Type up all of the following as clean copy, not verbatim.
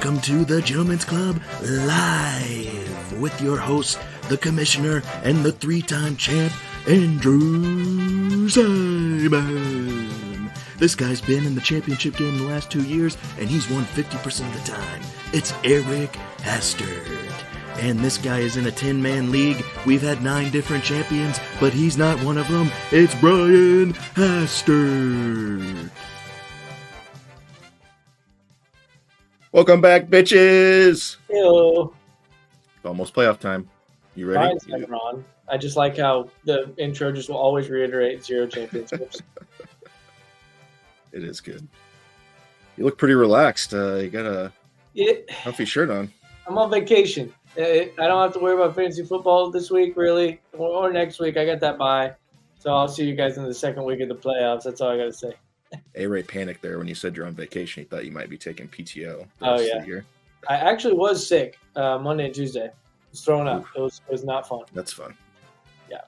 Welcome to the Gentlemen's Club live with your host, the commissioner and the three-time champ, Andrew Simon. This guy's been in the championship game in the last 2 years, and he's won 50% of the time. It's Eric Hastert. And this guy is in a 10-man league. We've had 9 different champions, but he's not one of them. It's Brian Hastert. Welcome back, bitches. Hello. Almost playoff time. You ready? Mine's Ron. I just like how the intro just will always reiterate 0 championships. It is good. You look pretty relaxed. You got a comfy shirt on. I'm on vacation. I don't have to worry about fantasy football this week, really, or next week. I got that bye. So I'll see you guys in the second week of the playoffs. That's all I got to say. A-Ray panicked there when you said you're on vacation. He thought you might be taking PTO. Oh, yeah. I actually was sick Monday and Tuesday. I was thrown up. It was not fun. That's fun. Yeah.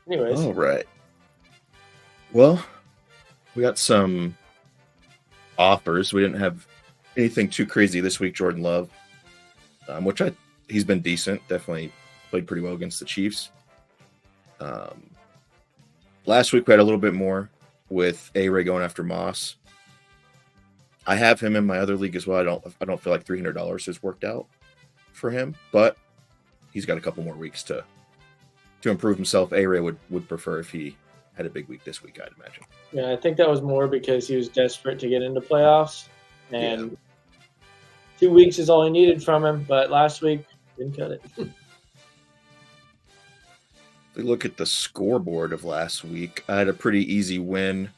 Anyways. All right. Well, we got some offers. We didn't have anything too crazy this week, Jordan Love, he's been decent. Definitely played pretty well against the Chiefs. Last week we had a little bit more with A-Ray going after Moss. I have him in my other league as well. I don't feel like $300 has worked out for him, but he's got a couple more weeks to improve himself. A-Ray would prefer if he had a big week this week, I'd imagine. Yeah, I think that was more because he was desperate to get into playoffs, and 2 weeks is all he needed from him. But last week didn't cut it. If we look at the scoreboard of last week, I had a pretty easy win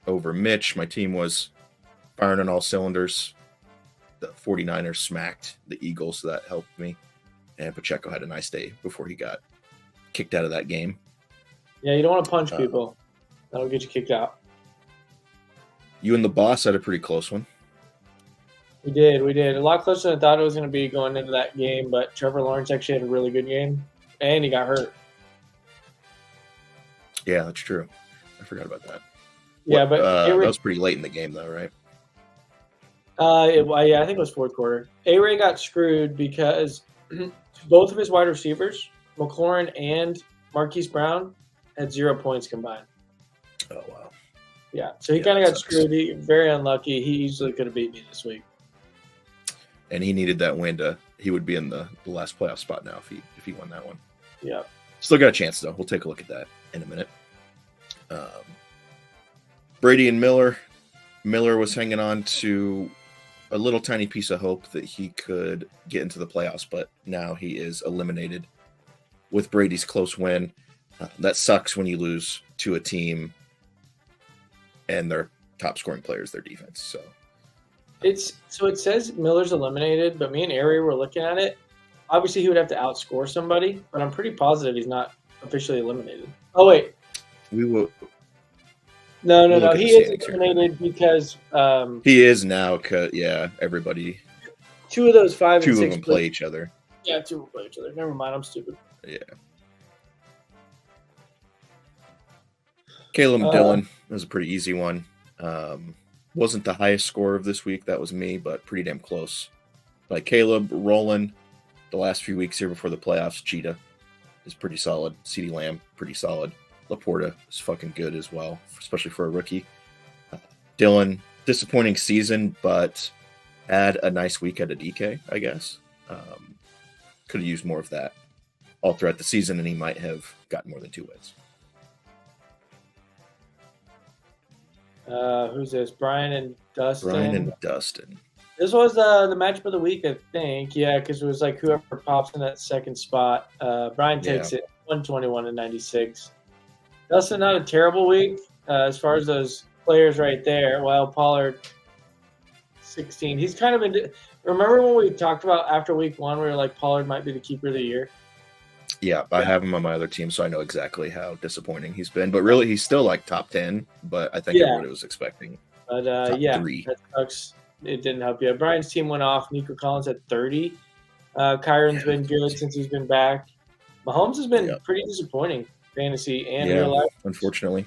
over Mitch. My team was firing on all cylinders. The 49ers smacked the Eagles, so that helped me. And Pacheco had a nice day before he got kicked out of that game. Yeah, you don't want to punch people. That'll get you kicked out. You and the boss had a pretty close one. We did. A lot closer than I thought it was going to be going into that game, but Trevor Lawrence actually had a really good game, and he got hurt. Yeah, that's true. I forgot about that. Yeah, but that was pretty late in the game, though, right? I think it was fourth quarter. A-Ray got screwed because both of his wide receivers, McLaurin and Marquise Brown, had 0 points combined. Oh, wow. Yeah, so he kind of got screwed. Very unlucky. He easily could have beat me this week. And he needed that win he would be in the last playoff spot now if he won that one. Yeah. Still got a chance, though. We'll take a look at that in a minute. Brady and Miller. Miller was hanging on to a little tiny piece of hope that he could get into the playoffs, but now he is eliminated with Brady's close win. That sucks when you lose to a team and their top scoring players, their defense. So it says Miller's eliminated, but me and Ari were looking at it. Obviously, he would have to outscore somebody, but I'm pretty positive he's not officially eliminated. Oh wait, we will. No. He is eliminated because he is now. Everybody. 2 of those 5 2 and 6 of them play each other. Yeah, 2 will play each other. Never mind, I'm stupid. Yeah. Caleb and Dylan was a pretty easy one. Wasn't the highest score of this week. That was me, but pretty damn close. Like Caleb, Roland, the last few weeks here before the playoffs, Cheetah is pretty solid. CeeDee Lamb, pretty solid. Laporta is fucking good as well, especially for a rookie. Dylan, disappointing season, but had a nice week at a DK, I guess. Could have used more of that all throughout the season, and he might have gotten more than 2 wins. Who's this? Brian and Dustin. This was the matchup of the week, I think. Yeah, because it was like whoever pops in that second spot. Brian takes it 121-96. Dustin, not a terrible week as far as those players right there. While Pollard, 16. He's kind of been. Remember when we talked about after week 1, we were like Pollard might be the keeper of the year? Yeah, I have him on my other team, so I know exactly how disappointing he's been. But really, he's still like top 10, but I think everybody was expecting top 3. That sucks. It didn't help you. Brian's team went off. Nico Collins at 30. Kyron's been good since he's been back. Mahomes has been pretty disappointing, fantasy and real life. Unfortunately.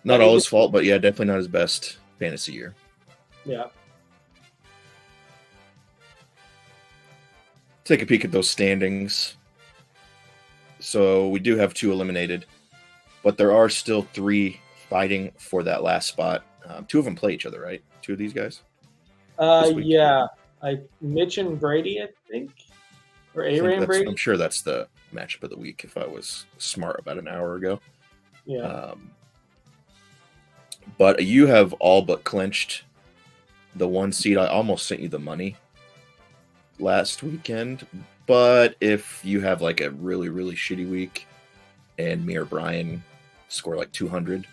Not all his fault, but definitely not his best fantasy year. Yeah. Take a peek at those standings. So we do have 2 eliminated, but there are still 3 fighting for that last spot. 2 of them play each other, right? 2 of these guys? Yeah. Mitch and Brady, I think. Or A-Ray and Brady? I'm sure that's the matchup of the week if I was smart about an hour ago. Yeah. But you have all but clinched the 1 seed. I almost sent you the money last weekend. But if you have like a really, really shitty week and me or Brian score like 200,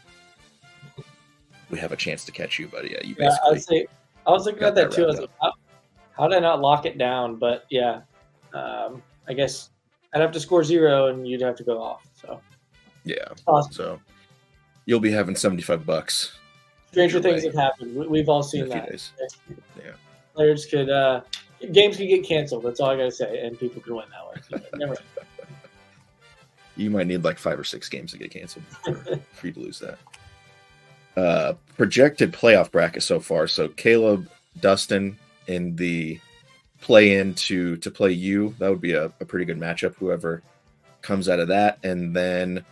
we have a chance to catch you. But yeah, you basically. I was looking at that too. I was like, how did I not lock it down? But yeah, I guess I'd have to score 0 and you'd have to go off. So yeah, awesome. So you'll be having $75. Stranger things have happened. We've all seen that. Yeah, players could. Games could get canceled. That's all I gotta say, and people could win that way. Never. You might need like 5 or 6 games to get canceled for you to lose that. Projected playoff bracket so far. So Caleb, Dustin in the play-in to play you. That would be a pretty good matchup. Whoever comes out of that, and then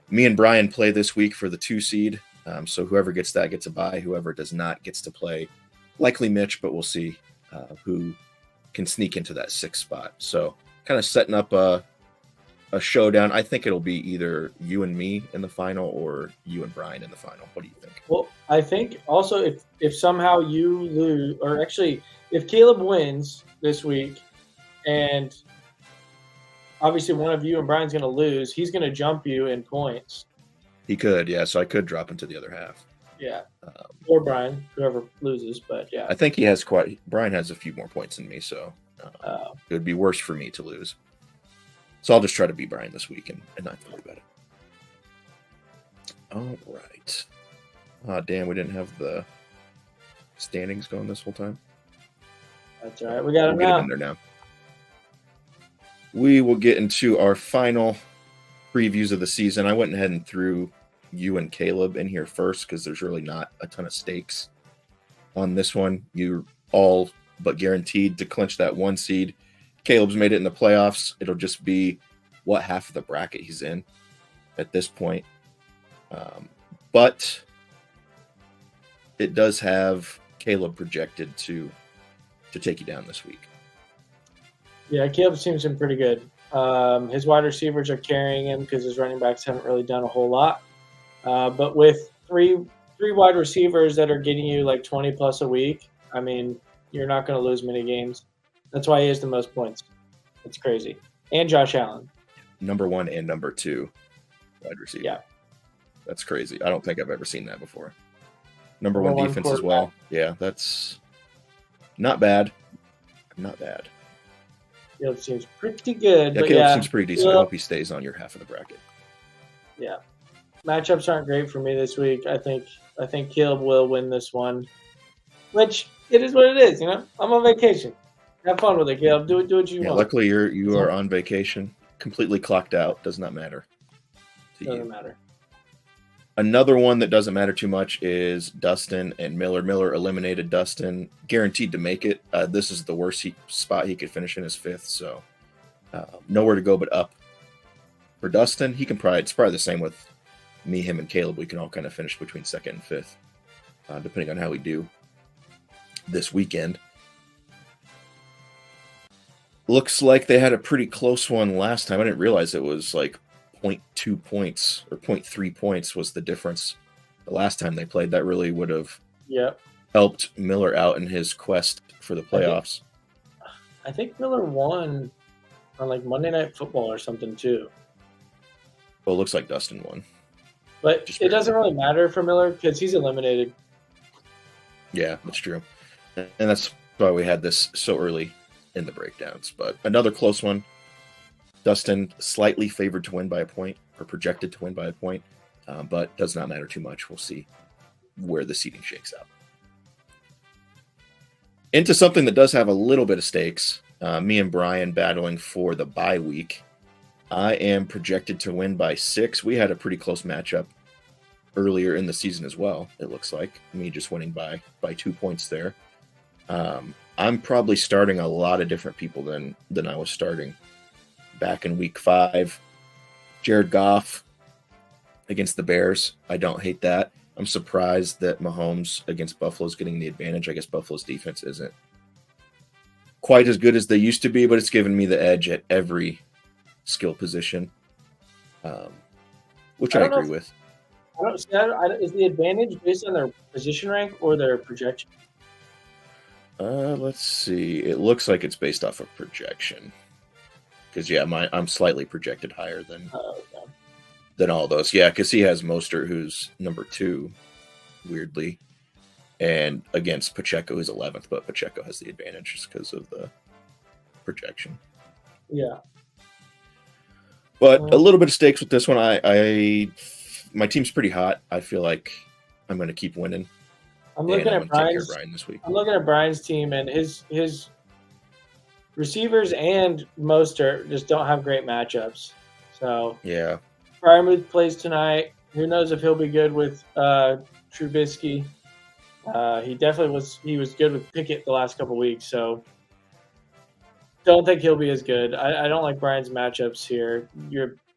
me and Brian play this week for the 2 seed. So whoever gets that gets a bye. Whoever does not gets to play. Likely Mitch, but we'll see. Who can sneak into that 6th spot. So kind of setting up a showdown. I think it'll be either you and me in the final or you and Brian in the final. What do you think? Well, I think also if somehow you lose, or actually if Caleb wins this week and obviously one of you and Brian's going to lose, he's going to jump you in points. He could, yeah. So I could drop into the other half. Yeah. Or Brian, whoever loses, but yeah. I think Brian has a few more points than me, so it would be worse for me to lose. So I'll just try to beat Brian this week and not worry about it. All right. Oh, damn, we didn't have the standings going this whole time. That's all right. We got them now. Get them in there now. We will get into our final previews of the season. I went ahead and threw you and Caleb in here first because there's really not a ton of stakes on this one. You're all but guaranteed to clinch that 1 seed. Caleb's made it in the playoffs. It'll just be what half of the bracket he's in at this point. But it does have Caleb projected to take you down this week. Yeah, Caleb seems pretty good. His wide receivers are carrying him because his running backs haven't really done a whole lot. But with three wide receivers that are getting you like 20 plus a week, I mean, you're not going to lose many games. That's why he has the most points. It's crazy. And Josh Allen. Number 1 and number 2 wide receiver. Yeah. That's crazy. I don't think I've ever seen that before. Number 1 defense as well. Yeah, that's not bad. Not bad. Caleb seems pretty good. Yeah, Caleb seems pretty decent. I hope he stays on your half of the bracket. Yeah. Matchups aren't great for me this week. I think Caleb will win this one, which it is what it is. You know, I'm on vacation. Have fun with it, Caleb. Do what you want. Luckily, you are on vacation, completely clocked out. Does not matter. Doesn't matter. Another one that doesn't matter too much is Dustin and Miller. Miller eliminated Dustin, guaranteed to make it. This is the worst spot he could finish in, his 5th, so nowhere to go but up. For Dustin, it's probably the same with me, him, and Caleb. We can all kind of finish between 2nd and 5th, depending on how we do this weekend. Looks like they had a pretty close one last time. I didn't realize it was like 0.2 points or 0.3 points was the difference the last time they played. That really would have helped Miller out in his quest for the playoffs. I think Miller won on like Monday Night Football or something too. Well, it looks like Dustin won. But it doesn't really matter for Miller because he's eliminated. Yeah, that's true. And that's why we had this so early in the breakdowns. But another close one. Dustin slightly favored to win by a point, or projected to win by a point, but does not matter too much. We'll see where the seeding shakes out. Into something that does have a little bit of stakes. Me and Brian battling for the bye week. I am projected to win by 6. We had a pretty close matchup earlier in the season as well. It looks like me just winning by 2 points there. I'm probably starting a lot of different people than I was starting back in week 5. Jared Goff against the Bears. I don't hate that. I'm surprised that Mahomes against Buffalo's getting the advantage. I guess Buffalo's defense isn't quite as good as they used to be, but it's given me the edge at every skill position, which I agree with. Is the advantage based on their position rank or their projection? Let's see. It looks like it's based off of projection. Because, I'm slightly projected higher than all those. Yeah, because he has Mostert, who's number 2, weirdly. And against Pacheco, who's 11th, but Pacheco has the advantage just because of the projection. Yeah. But a little bit of stakes with this one. My team's pretty hot. I feel like I'm going to keep winning. I'm looking at Brian this week. I'm looking at Brian's team, and his receivers and Mostert just don't have great matchups. So yeah, Freiermuth plays tonight. Who knows if he'll be good with Trubisky? He definitely was. He was good with Pickett the last couple weeks. So don't think he'll be as good. I don't like Brian's matchups here.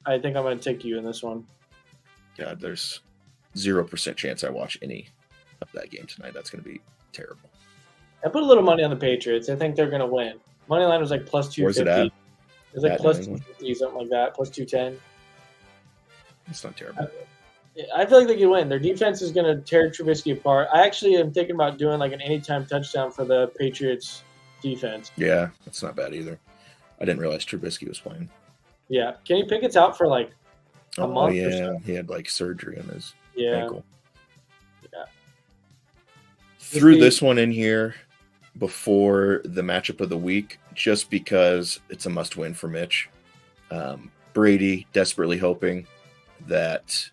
I think I'm going to take you in this one. God, there's 0% chance I watch any of that game tonight. That's going to be terrible. I put a little money on the Patriots. I think they're going to win. Money line was like plus 250. Where's it at? It was like plus 250, something like that. Plus 210. That's not terrible. I feel like they can win. Their defense is going to tear Trubisky apart. I actually am thinking about doing like an anytime touchdown for the Patriots defense. Yeah, that's not bad either. I didn't realize Trubisky was playing. Yeah. Kenny Pickett's out for like a month or so. He had like surgery on his ankle. Yeah. Threw this one in here before the matchup of the week just because it's a must-win for Mitch. Brady desperately hoping that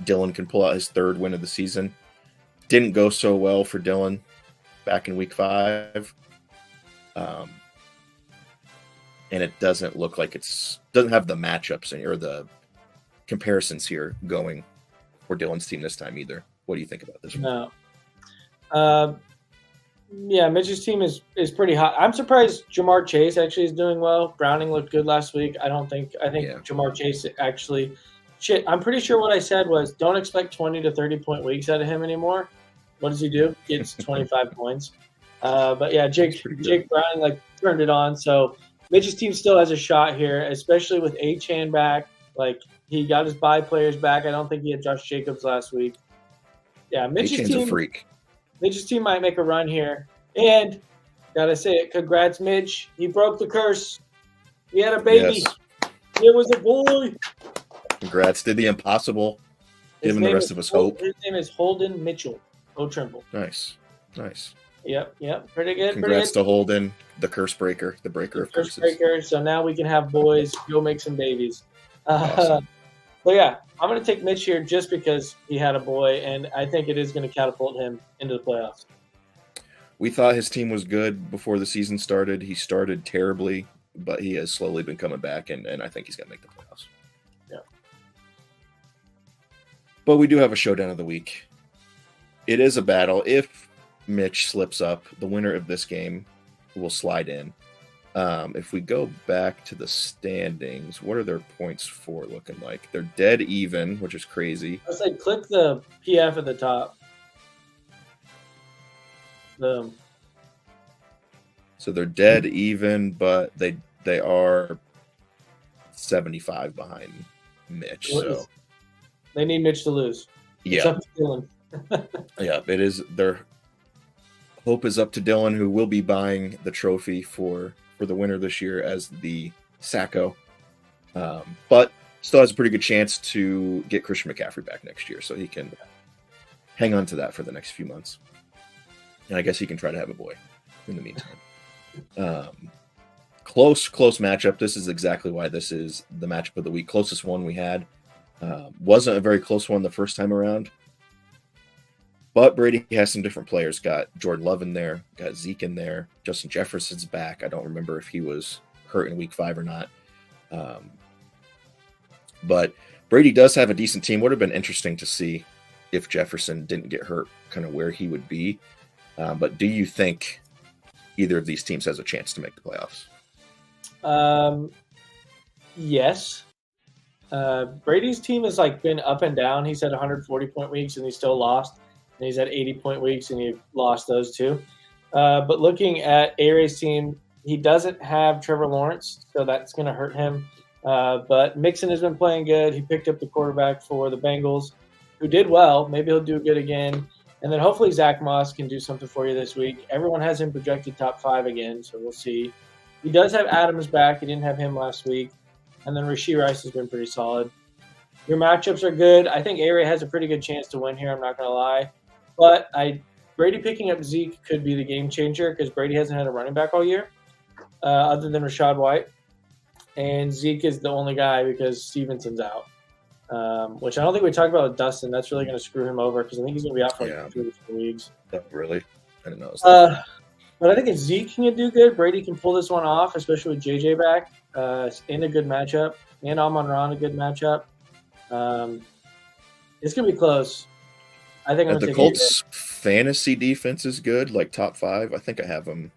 Dylan can pull out his 3rd win of the season. Didn't go so well for Dylan back in week 5. And it doesn't look like doesn't have the matchups or the comparisons here going for Dylan's team this time either. What do you think about this one? No. Yeah, Mitch's team is pretty hot. I'm surprised Jamar Chase actually is doing well. Browning looked good last week. I think Jamar Chase actually I'm pretty sure what I said was don't expect 20 to 30 point weeks out of him anymore. What does he do? Gets 25 points. But yeah, Jake Browning like turned it on. So Mitch's team still has a shot here, especially with Achane back. Like he got his bye players back. I don't think he had Josh Jacobs last week. Yeah, Mitch's team. A freak. Mitch's team might make a run here. And gotta say it, congrats, Mitch. He broke the curse. He had a baby. Yes. It was a boy. Congrats. Did the impossible. Giving the rest of us hope. His name is Holden Mitchell. Go Trimble. Nice. Yep. Pretty good. Congrats to Holden, the curse breaker, the breaker of curses. Breaker. So now we can have boys go make some babies. Awesome. But yeah, I'm going to take Mitch here just because he had a boy, and I think it is going to catapult him into the playoffs. We thought his team was good before the season started. He started terribly, but he has slowly been coming back, and I think he's going to make the playoffs. Yeah. But we do have a showdown of the week. It is a battle. If Mitch slips up, the winner of this game will slide in. If we go back to the standings, what are their points for looking like? They're dead even, which is crazy. I was like, click the PF at the top. So they're dead even, but they are 75 behind Mitch. So they need Mitch to lose. Yeah. Yeah, it is. Their hope is up to Dylan, who will be buying the trophy for the winner this year as the Sacco. But still has a pretty good chance to get Christian McCaffrey back next year, so he can hang on to that for the next few months. And I guess he can try to have a boy in the meantime. Close matchup. This is exactly why this is the matchup of the week. Closest one we had. Wasn't a very close one the first time around. But Brady has some different players. Got Jordan Love in there. Got Zeke in there. Justin Jefferson's back. I don't remember if he was hurt in week 5 or not. But Brady does have a decent team. Would have been interesting to see if Jefferson didn't get hurt, kind of where he would be. But do you think either of these teams has a chance to make the playoffs? Yes. Brady's team has been up and down. He's had 140-point weeks and he still lost. And he's had 80-point weeks and he lost those too. But looking at A-Ray's team, he doesn't have Trevor Lawrence, so that's going to hurt him. But Mixon has been playing good. He picked up the quarterback for the Bengals, who did well. Maybe he'll do good again. And then hopefully Zach Moss can do something for you this week. Everyone has him projected top 5 again, so we'll see. He does have Adams back. He didn't have him last week. And then Rashee Rice has been pretty solid. Your matchups are good. I think A-Ray has a pretty good chance to win here, I'm not going to lie. But Brady picking up Zeke could be the game changer because Brady hasn't had a running back all year other than Rachaad White. And Zeke is the only guy because Stevenson's out, which I don't think we talked about with Dustin. That's really going to screw him over because I think he's going to be out for 3 or 4 weeks. Oh, really? I didn't know. But I think if Zeke can do good, Brady can pull this one off, especially with JJ back in a good matchup, and Amon-Ra in a good matchup. It's going to be close. I think the Colts' fantasy defense is good, like top 5. I think I have them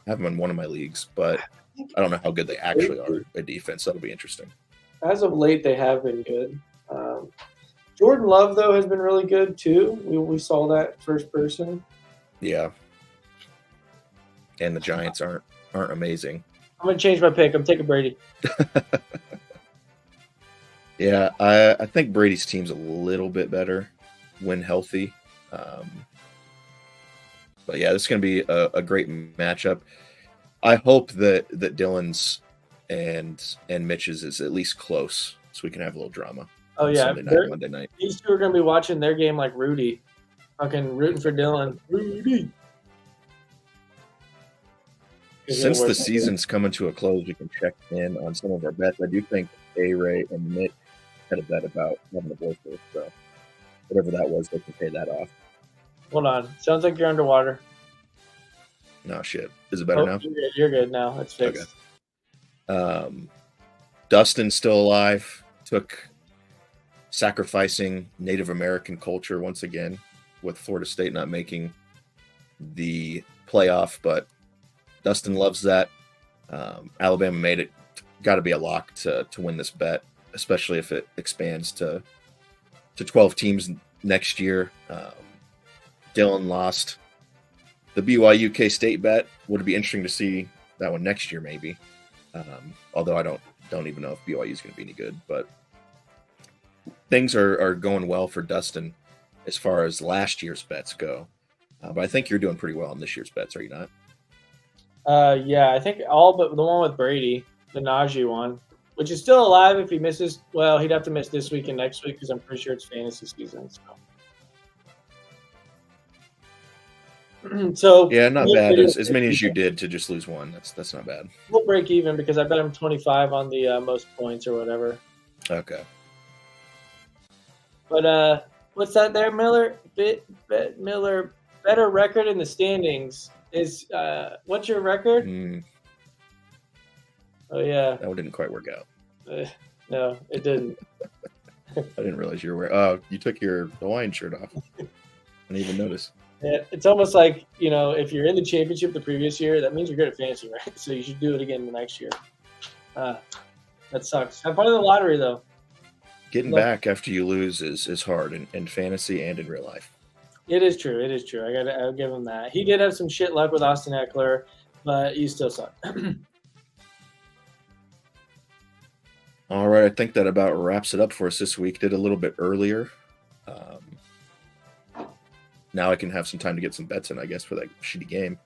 in one of my leagues, but I don't know how good they actually are at defense. That'll be interesting. As of late, they have been good. Jordan Love, though, has been really good, too. We saw that first person. Yeah. And the Giants aren't amazing. I'm going to change my pick. I'm taking Brady. Yeah, I think Brady's team's a little bit better when healthy. But yeah, this is going to be a great matchup. I hope that Dylan's and Mitch's is at least close so we can have a little drama. Oh, yeah. Sunday night, Monday night. These two are going to be watching their game like Rudy. Fucking rooting for Dylan. Rudy. Since the season's coming to a close, we can check in on some of our bets. I do think A-Ray and Mitch had a bet about having a boyfriend, so whatever that was, they can pay that off. Hold on. Sounds like you're underwater. No, shit. Is it better now? You're good now. It's fixed. Okay. Dustin's still alive. Took sacrificing Native American culture once again with Florida State not making the playoff, but Dustin loves that. Alabama made it. Got to be a lock to win this bet, especially if it expands to 12 teams next year. Dylan lost the BYU K-State bet. Would be interesting to see that one next year, maybe. Although I don't even know if BYU is going to be any good. But things are going well for Dustin as far as last year's bets go. But I think you're doing pretty well on this year's bets, are you not? Yeah, I think all but the one with Brady, the Najee one, which is still alive if he misses. Well, he'd have to miss this week and next week because I'm pretty sure it's fantasy season. So yeah, not bad. As many as you did to just lose one. That's not bad. We'll break even because I bet him 25 on the most points or whatever. Okay. But what's that there, Miller? Miller, better record in the standings is what's your record? Oh yeah, that one didn't quite work out. No, it didn't. I didn't realize you were wearing. Oh, you took your Hawaiian shirt off. I didn't even notice. Yeah, it's almost like, if you're in the championship the previous year, that means you're good at fantasy, right? So you should do it again the next year. That sucks. Have fun in the lottery, though. Getting back after you lose is hard in fantasy and in real life. It is true. I'll give him that. He did have some shit luck with Austin Eckler, but you still suck. All right, I think that about wraps it up for us this week. Did a little bit earlier. Now I can have some time to get some bets in, I guess, for that shitty game.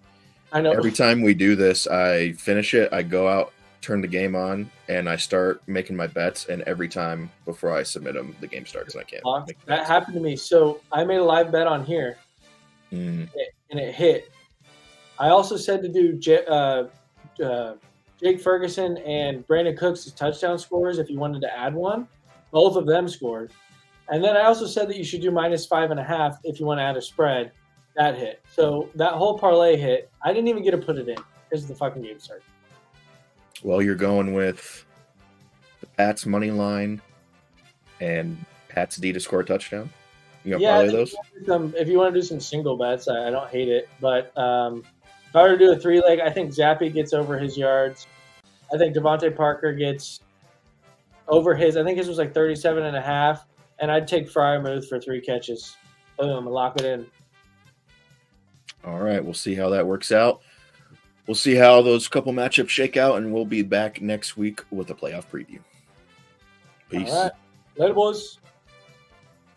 I know. Every time we do this, I finish it, I go out, turn the game on, and I start making my bets. And every time before I submit them, the game starts and I can't. That happened to me. So I made a live bet on here, and it hit. I also said to do Jake Ferguson and Brandon Cooks' touchdown scores if you wanted to add one. Both of them scored. And then I also said that you should do -5.5 if you want to add a spread. That hit. So that whole parlay hit. I didn't even get to put it in because the fucking game started. Well, you're going with the Pats money line and Pats D to score a touchdown? You gonna parlay those? If you want to do some single bets, I don't hate it. But if I were to do a 3-leg, I think Zappe gets over his yards. I think Devontae Parker gets over his. I think his was like 37.5, and I'd take Freiermuth for 3 catches. Boom, lock it in. All right, we'll see how that works out. We'll see how those couple matchups shake out, and we'll be back next week with a playoff preview. Peace. All right. Later, boys.